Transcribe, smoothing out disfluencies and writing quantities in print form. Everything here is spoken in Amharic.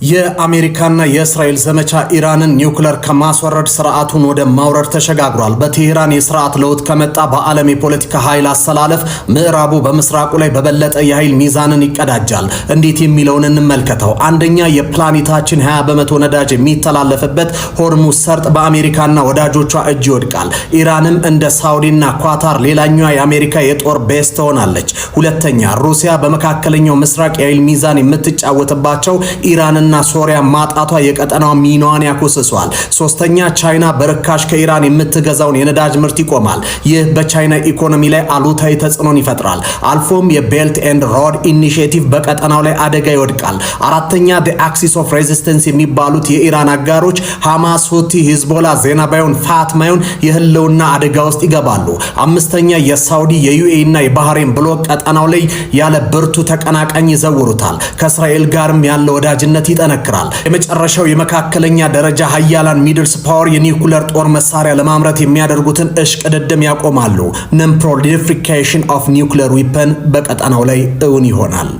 የአሜሪካና የእስራኤል ዘመቻ ኢራንን ኒውክሌር ከማስወረድ ስርዓቱን ወደ ማውረድ ተሸጋግሯል። በቴህራን የስርዓት ለውጥ ከመጣ በዓለም የፖለቲካ ኃይል አሰላለፍ ምዕራቡ በምስራቁ ላይ በበለጠ የኃይል ሚዛንን ይቀዳጃል። እንዴት የሚለውን እንመልከተው። አንደኛ፣ የፕላኔታችን 20% ነዳጅ የሚተላለፍበት ሆርሙዝ ሰርጥ በአሜሪካና ወዳጆቿ እጅ ይወድቃል። ኢራንም እንደ ሳውዲና ኳታር ሌላኛዋ የአሜሪካ የጦር ቤዝ ትሆናለች። ሁለተኛ፣ ሩሲያ በመካከለኛው ምስራቅ የኃይል ሚዛን የምትጫወትባቸው ኢራን እና ሶሪያ ማጣቷ የቀጠናው ሚናዋን ያኮስሷል። ሶስተኛ፣ ቻይና በርካሽ ከኢራን የምትገዛውን የነዳጅ ምርት ይቆማል። ይህ በቻይና ኢኮኖሚ ላይ አሉታዊ ተጽዕኖን ይፈጥራል። አልፎም የቤልት ኤንድ ሮድ ኢኒሺየቲቭ በቀጠናው ላይ አደጋ ይወድቃል። አራተኛ፣ the axis of resistance የሚባሉት የኢራን አጋሮች ሐማስ፣ ሁቲ፣ ሂዝቦላ፣ ዜናባዮን፣ ፋትማዮን የህልውና አደጋ ውስጥ ይገባሉ። አምስተኛ፣ የሳውዲ የዩኤኢ እና የባህሬን ብሎክ ቀጠናው ላይ ያለ ብርቱ ተቀናቃኝ ይዘውሩታል። ከእስራኤል ጋርም ያለ ወዳጅነት ይጠነክራል። የመጨረሻው የመካከለኛ ደረጃ ሀያላን ሚድልስ ፓወር የኒውክሌር ጦር መሳሪያ ለማምረት የሚያደርጉትን እሽቅድድም ያቆማሉ። non proliferation of nuclear weapon በቀጠናው ላይ እውን ይሆናል።